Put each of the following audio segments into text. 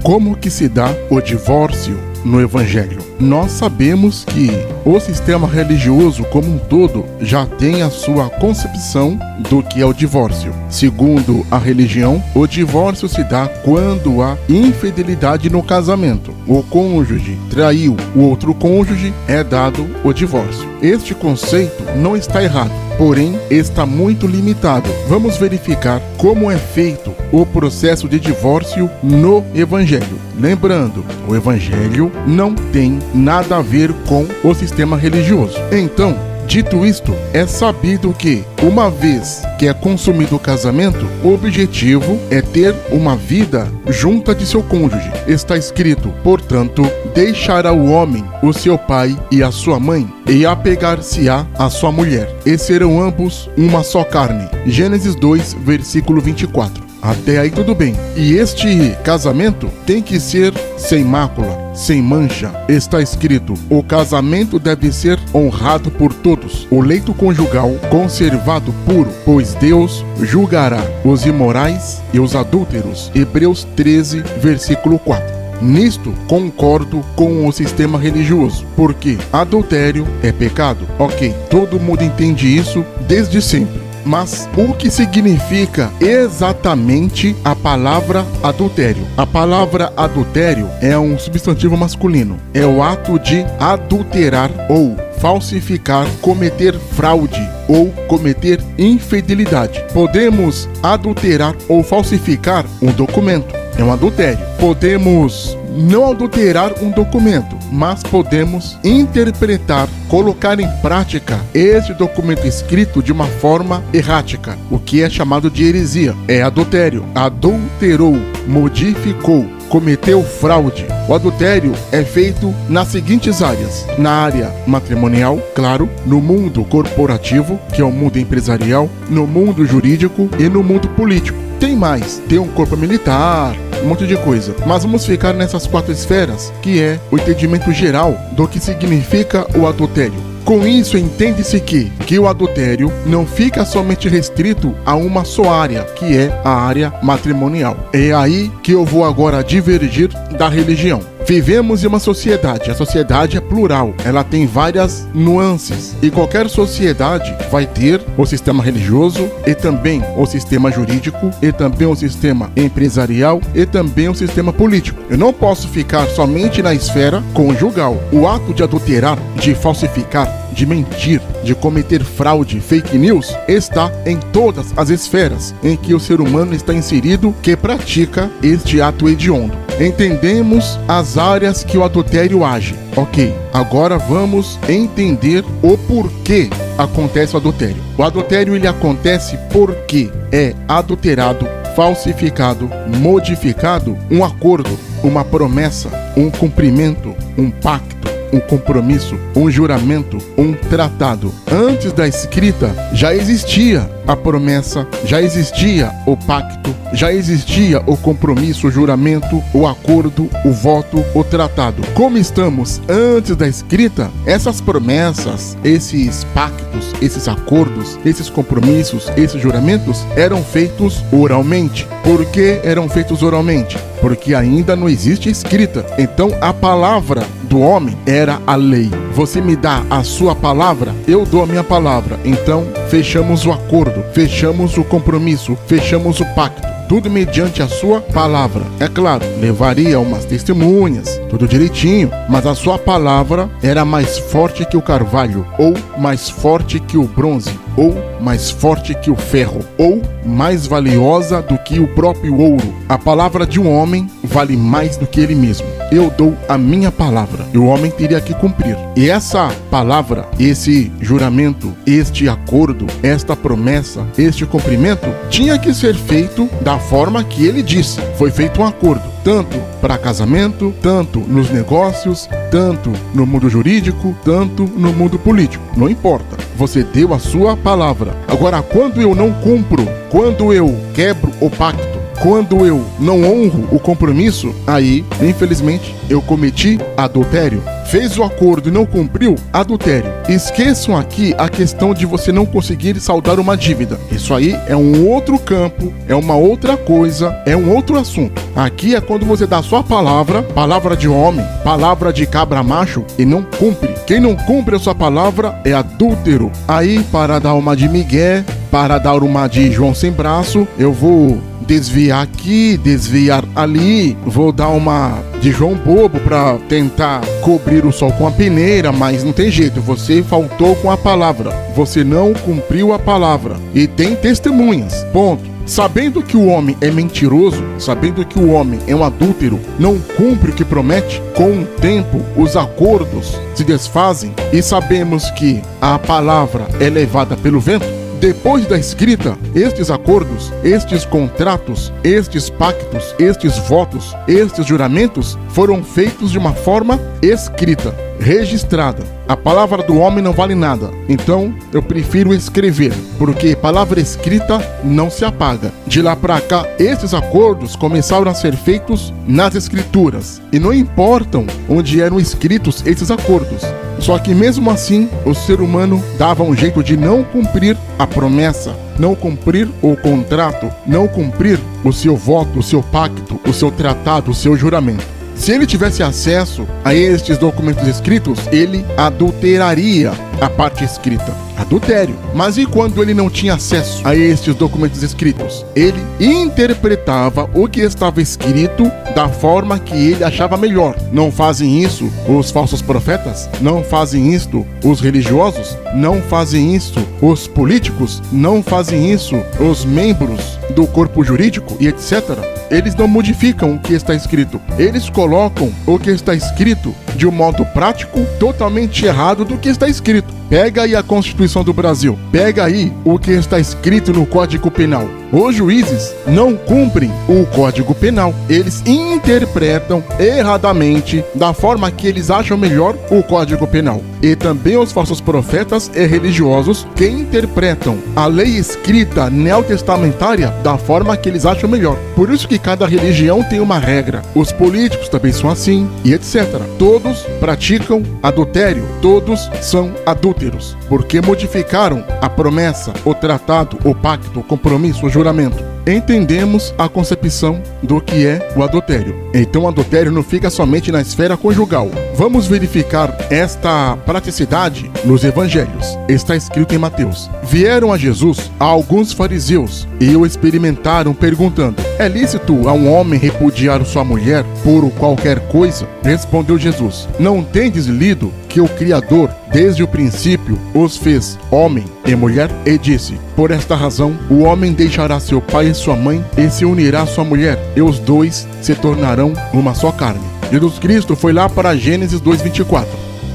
Como que se dá o divórcio no Evangelho? Nós sabemos que o sistema religioso como um todo já tem a sua concepção do que é o divórcio. Segundo a religião, o divórcio se dá quando há infidelidade no casamento. O cônjuge traiu o outro cônjuge, é dado o divórcio. Este conceito não está errado, porém está muito limitado. Vamos verificar como é feito o processo de divórcio no Evangelho. Lembrando, o Evangelho não tem nada a ver com o sistema religioso. Então, dito isto, é sabido que, uma vez que é consumido o casamento, o objetivo é ter uma vida junta de seu cônjuge. Está escrito, portanto, deixará o homem o seu pai e a sua mãe, e apegar-se-á a sua mulher, e serão ambos uma só carne. Gênesis 2, versículo 24. Até aí tudo bem. E este casamento tem que ser sem mácula, sem mancha. Está escrito, o casamento deve ser honrado por todos. O leito conjugal conservado puro, pois Deus julgará os imorais e os adúlteros. Hebreus 13, versículo 4. Nisto concordo com o sistema religioso, porque adultério é pecado. Ok, todo mundo entende isso desde sempre. Mas o que significa exatamente a palavra adultério? A palavra adultério é um substantivo masculino. É o ato de adulterar ou falsificar, cometer fraude ou cometer infidelidade. Podemos adulterar ou falsificar um documento. É um adultério. Podemos não adulterar um documento, mas podemos interpretar, colocar em prática este documento escrito de uma forma errática, o que é chamado de heresia. É adultério. Adulterou, modificou, cometeu fraude. O adultério é feito nas seguintes áreas: na área matrimonial, claro, no mundo corporativo, que é o mundo empresarial, no mundo jurídico e no mundo político. Tem mais, tem um corpo militar, um monte de coisa. Mas vamos ficar nessas 4 esferas, que é o entendimento geral do que significa o adultério. Com isso, entende-se que o adultério não fica somente restrito a uma só área, que é a área matrimonial. É aí que eu vou agora divergir da religião. Vivemos em uma sociedade, a sociedade é plural, ela tem várias nuances, e qualquer sociedade vai ter o sistema religioso, e também o sistema jurídico, e também o sistema empresarial, e também o sistema político. Eu não posso ficar somente na esfera conjugal. O ato de adulterar, de falsificar, de mentir, de cometer fraude, fake news, está em todas as esferas em que o ser humano está inserido, que pratica este ato hediondo. Entendemos as áreas que o adultério age. Ok, agora vamos entender o porquê acontece o adultério. O adultério ele acontece porque é adulterado, falsificado, modificado um acordo, uma promessa, um cumprimento, um pacto, um compromisso, um juramento, um tratado. Antes da escrita já existia a promessa, já existia o pacto, já existia o compromisso, o juramento, o acordo, o voto, o tratado. Como estamos antes da escrita, essas promessas, esses pactos, esses acordos, esses compromissos, esses juramentos eram feitos oralmente. Por que eram feitos oralmente? Porque ainda não existe escrita. Então a palavra do homem era a lei. Você me dá a sua palavra, eu dou a minha palavra. Então fechamos o acordo, fechamos o compromisso, fechamos o pacto. Tudo mediante a sua palavra. É claro, levaria umas testemunhas, tudo direitinho, mas a sua palavra era mais forte que o carvalho, ou mais forte que o bronze, ou mais forte que o ferro, ou mais valiosa do que o próprio ouro. A palavra de um homem vale mais do que ele mesmo. Eu dou a minha palavra e o homem teria que cumprir. E essa palavra, esse juramento, este acordo, esta promessa, este cumprimento, tinha que ser feito da forma que ele disse. Foi feito um acordo, tanto para casamento, tanto nos negócios, tanto no mundo jurídico, tanto no mundo político. Não importa, você deu a sua palavra. Agora, quando eu não cumpro, quando eu quebro o pacto, quando eu não honro o compromisso, aí, infelizmente, eu cometi adultério. fez o acordo e não cumpriu, adultério. Esqueçam aqui a questão de você não conseguir saldar uma dívida. Isso aí é um outro campo, é uma outra coisa, é um outro assunto. Aqui é quando você dá sua palavra, palavra de homem, palavra de cabra macho, e não cumpre. Quem não cumpre a sua palavra é adúltero. Aí, para dar uma de migué, para dar uma de João sem braço, eu vou desviar aqui, desviar ali, vou dar uma de João bobo para tentar cobrir o sol com a peneira, mas não tem jeito, você faltou com a palavra, você não cumpriu a palavra, e tem testemunhas, ponto. Sabendo que o homem é mentiroso, sabendo que o homem é um adúltero, não cumpre o que promete, com o tempo os acordos se desfazem, e sabemos que a palavra é levada pelo vento. Depois da escrita, estes acordos, estes contratos, estes pactos, estes votos, estes juramentos foram feitos de uma forma escrita, registrada. A palavra do homem não vale nada, então eu prefiro escrever, porque palavra escrita não se apaga. De lá pra cá, esses acordos começaram a ser feitos nas escrituras, e não importam onde eram escritos esses acordos. Só que mesmo assim, o ser humano dava um jeito de não cumprir a promessa, não cumprir o contrato, não cumprir o seu voto, o seu pacto, o seu tratado, o seu juramento. Se ele tivesse acesso a estes documentos escritos, ele adulteraria a parte escrita. Adultério. Mas e quando ele não tinha acesso a estes documentos escritos? Ele interpretava o que estava escrito da forma que ele achava melhor. Não fazem isso os falsos profetas? Não fazem isto os religiosos? Não fazem isso os políticos? Não fazem isso os membros do corpo jurídico e etc. Eles não modificam o que está escrito. Eles colocam o que está escrito de um modo prático, totalmente errado do que está escrito. Pega aí a Constituição do Brasil. Pega aí o que está escrito no Código Penal. Os juízes não cumprem o Código Penal. Eles interpretam erradamente, da forma que eles acham melhor, o Código Penal. E também os falsos profetas e religiosos que interpretam a lei escrita neotestamentária da forma que eles acham melhor. Por isso que cada religião tem uma regra. Os políticos também são assim, e etc. Todos praticam adultério. Todos são adúlteros, porque modificaram a promessa, o tratado, o pacto, o compromisso, o juramento. Entendemos a concepção do que é o adultério. Então o adultério não fica somente na esfera conjugal. Vamos verificar esta praticidade nos evangelhos. Está escrito em Mateus: vieram a Jesus alguns fariseus e o experimentaram perguntando: é lícito a um homem repudiar sua mulher por qualquer coisa? Respondeu Jesus: não tendes lido que o Criador, desde o princípio, os fez homem e mulher? E disse: por esta razão, o homem deixará seu pai e sua mãe e se unirá à sua mulher, e os dois se tornarão uma só carne. Jesus Cristo foi lá para Gênesis 2:24.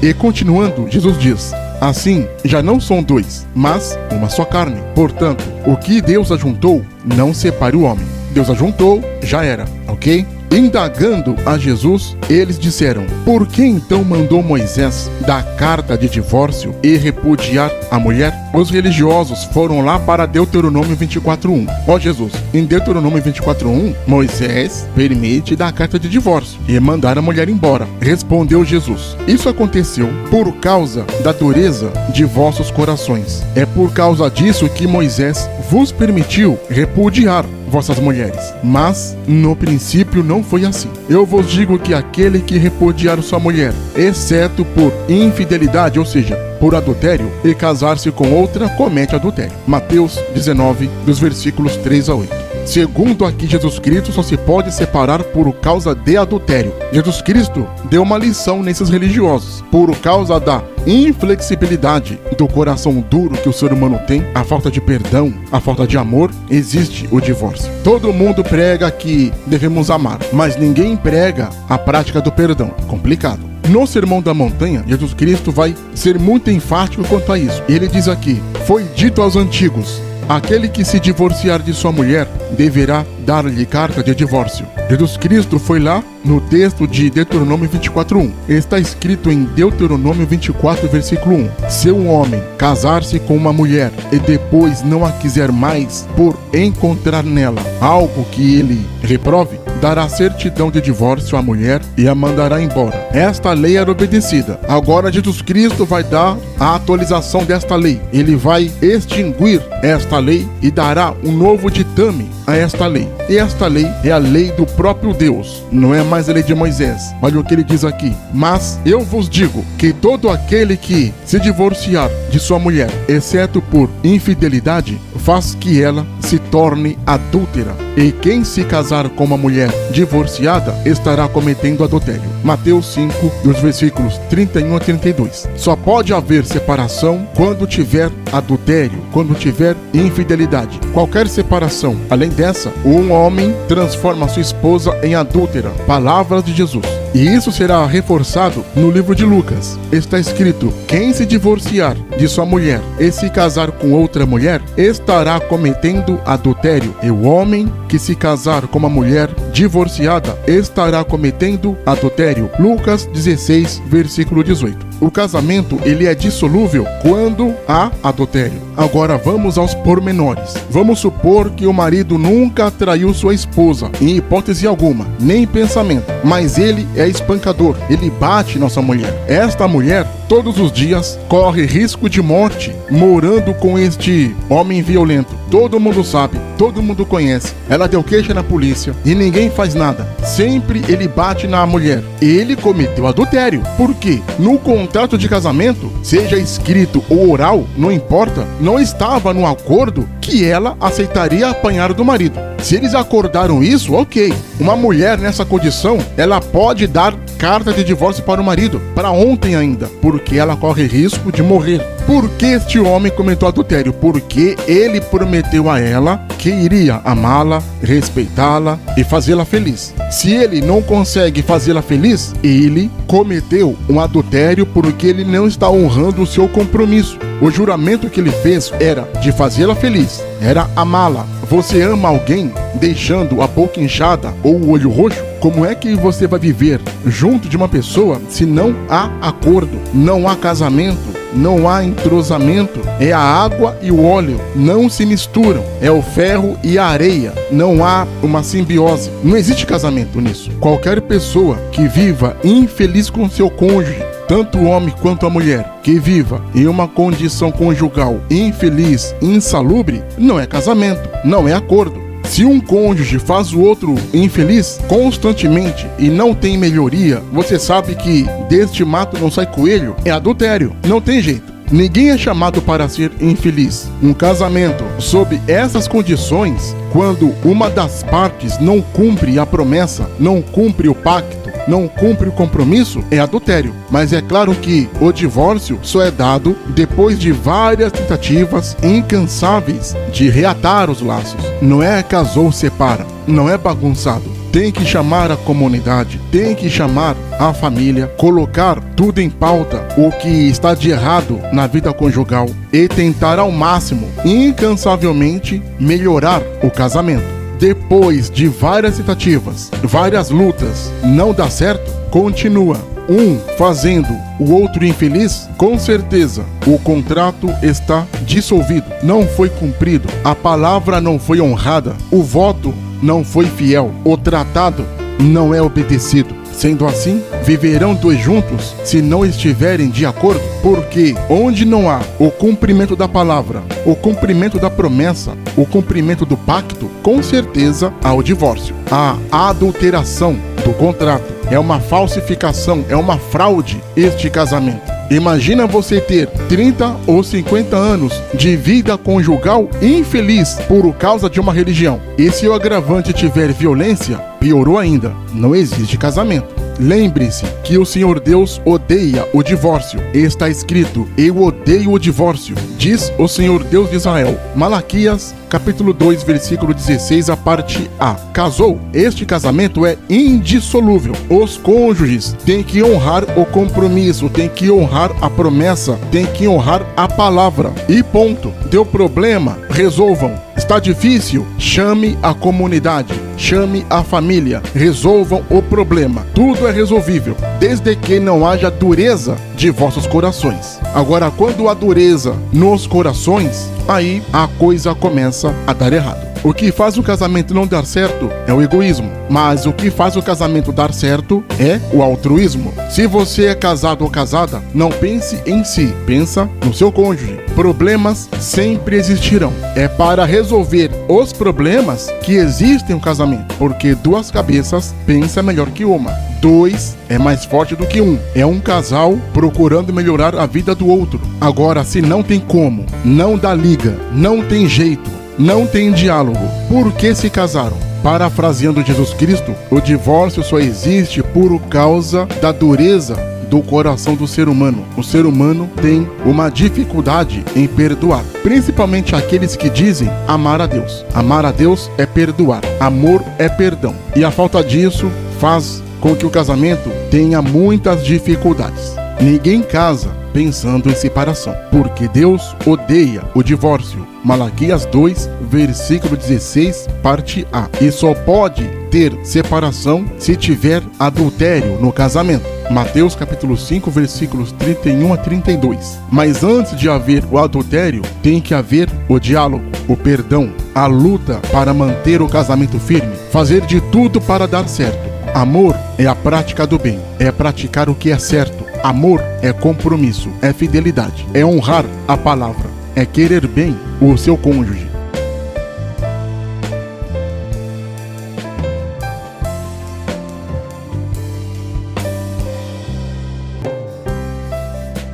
E continuando, Jesus diz: assim, já não são dois, mas uma só carne. Portanto, o que Deus ajuntou, não separe o homem. Deus ajuntou, já era, ok? Indagando a Jesus, eles disseram: por que então mandou Moisés dar carta de divórcio e repudiar a mulher? Os religiosos foram lá para Deuteronômio 24:1. Ó Jesus, em Deuteronômio 24:1, Moisés permite dar carta de divórcio e mandar a mulher embora. Respondeu Jesus: isso aconteceu por causa da dureza de vossos corações. É por causa disso que Moisés vos permitiu repudiar vossas mulheres. Mas, no princípio, não foi assim. Eu vos digo que aquele que repudiar sua mulher, exceto por infidelidade, ou seja, por adultério, e casar-se com outra, comete adultério. Mateus 19, dos versículos 3 a 8. Segundo aqui, Jesus Cristo só se pode separar por causa de adultério. Jesus Cristo deu uma lição nesses religiosos. Por causa da inflexibilidade do coração duro que o ser humano tem, a falta de perdão, a falta de amor, existe o divórcio. Todo mundo prega que devemos amar, mas ninguém prega a prática do perdão. Complicado. No Sermão da Montanha, Jesus Cristo vai ser muito enfático quanto a isso. Ele diz aqui: foi dito aos antigos: aquele que se divorciar de sua mulher deverá dar-lhe carta de divórcio. Jesus Cristo foi lá no texto de Deuteronômio 24:1. Está escrito em Deuteronômio 24, versículo 1. Se um homem casar-se com uma mulher e depois não a quiser mais por encontrar nela algo que ele reprove, dará certidão de divórcio à mulher e a mandará embora. Esta lei era obedecida. Agora Jesus Cristo vai dar a atualização desta lei. Ele vai extinguir esta lei e dará um novo ditame a esta lei. E esta lei é a lei do próprio Deus, não é mais a lei de Moisés. Olha o que ele diz aqui: mas eu vos digo que todo aquele que se divorciar de sua mulher, exceto por infidelidade, faz que ela se torne adúltera. E quem se casar com uma mulher divorciada estará cometendo adultério. Mateus 5, dos versículos 31 a 32. Só pode haver separação quando tiver adultério, quando tiver infidelidade. Qualquer separação, além dessa, um homem transforma sua esposa em adúltera. Palavras de Jesus. E isso será reforçado no livro de Lucas. Está escrito: quem se divorciar de sua mulher e se casar com outra mulher estará cometendo adultério. E o homem que se casar com uma mulher divorciada estará cometendo adultério. Lucas 16, versículo 18. O casamento, ele é dissolúvel quando há adultério. Agora vamos aos pormenores. Vamos supor que o marido nunca traiu sua esposa, em hipótese alguma, nem em pensamento, mas ele é espancador, ele bate nossa mulher. Esta mulher, todos os dias, corre risco de morte morando com este homem violento. Todo mundo sabe, todo mundo conhece. Ela deu queixa na polícia e ninguém faz nada. Sempre ele bate na mulher. Ele cometeu adultério. Por quê? No contrato de casamento, seja escrito ou oral, não importa, não estava no acordo que ela aceitaria apanhar do marido. Se eles acordaram isso, ok. Uma mulher nessa condição, ela pode dar carta de divórcio para o marido, para ontem ainda, porque ela corre risco de morrer. Por que este homem cometeu adultério? Porque ele prometeu a ela que iria amá-la, respeitá-la e fazê-la feliz. Se ele não consegue fazê-la feliz, ele cometeu um adultério porque ele não está honrando o seu compromisso. O juramento que ele fez era de fazê-la feliz, era amá-la. Você ama alguém deixando a boca inchada ou o olho roxo? Como é que você vai viver junto de uma pessoa se não há acordo, não há casamento, não há entrosamento? É a água e o óleo, não se misturam. É o ferro e a areia, não há uma simbiose. Não existe casamento nisso. Qualquer pessoa que viva infeliz com seu cônjuge, tanto o homem quanto a mulher, que viva em uma condição conjugal infeliz, insalubre, não é casamento, não é acordo. Se um cônjuge faz o outro infeliz constantemente e não tem melhoria, você sabe que deste mato não sai coelho, é adultério, não tem jeito. Ninguém é chamado para ser infeliz. Um casamento sob essas condições, quando uma das partes não cumpre a promessa, não cumpre o pacto, não cumpre o compromisso, é adultério. Mas é claro que o divórcio só é dado depois de várias tentativas incansáveis de reatar os laços. Não é casou, separa, não é bagunçado. Tem que chamar a comunidade, tem que chamar a família, colocar tudo em pauta, o que está de errado na vida conjugal e tentar ao máximo, incansavelmente, melhorar o casamento. Depois de várias tentativas, várias lutas, não dá certo, continua um fazendo o outro infeliz, com certeza o contrato está dissolvido, não foi cumprido, a palavra não foi honrada, o voto não foi fiel, o tratado não é obedecido. Sendo assim, viverão dois juntos se não estiverem de acordo, porque onde não há o cumprimento da palavra, o cumprimento da promessa, o cumprimento do pacto, com certeza há o divórcio. A adulteração do contrato é uma falsificação, é uma fraude este casamento. Imagina você ter 30 ou 50 anos de vida conjugal infeliz por causa de uma religião. E se o agravante tiver violência, piorou ainda, não existe casamento. Lembre-se que o Senhor Deus odeia o divórcio. Está escrito: eu odeio o divórcio, diz o Senhor Deus de Israel. Malaquias, capítulo 2, versículo 16, a parte A. Casou? Este casamento é indissolúvel. Os cônjuges têm que honrar o compromisso, têm que honrar a promessa, têm que honrar a palavra. E ponto. Deu problema? Resolvam. Está difícil? Chame a comunidade, chame a família, resolvam o problema. Tudo é resolvível, desde que não haja dureza de vossos corações. Agora, quando há dureza nos corações, aí a coisa começa a dar errado. O que faz o casamento não dar certo é o egoísmo, mas o que faz o casamento dar certo é o altruísmo. Se você é casado ou casada, não pense em si, pensa no seu cônjuge. Problemas sempre existirão. É para resolver os problemas que existem no casamento, porque duas cabeças pensam melhor que uma. 2 é mais forte do que 1. É um casal procurando melhorar a vida do outro. Agora, se não tem como, não dá liga, não tem jeito, não tem diálogo, por que se casaram? Parafraseando Jesus Cristo, o divórcio só existe por causa da dureza do coração do ser humano. O ser humano tem uma dificuldade em perdoar, principalmente aqueles que dizem amar a Deus. Amar a Deus é perdoar, amor é perdão, e a falta disso faz com que o casamento tenha muitas dificuldades. Ninguém casa pensando em separação, porque Deus odeia o divórcio. Malaquias 2, versículo 16, parte A. E só pode ter separação se tiver adultério no casamento. Mateus capítulo 5, versículos 31 a 32. Mas antes de haver o adultério, tem que haver o diálogo, o perdão, a luta para manter o casamento firme, fazer de tudo para dar certo. Amor é a prática do bem, é praticar o que é certo. Amor é compromisso, é fidelidade, é honrar a palavra, é querer bem o seu cônjuge.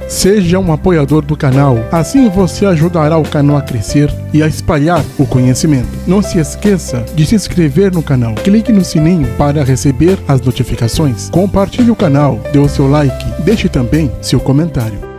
Seja um apoiador do canal, assim você ajudará o canal a crescer e a espalhar o conhecimento. Não se esqueça de se inscrever no canal, clique no sininho para receber as notificações, compartilhe o canal, dê o seu like, deixe também seu comentário.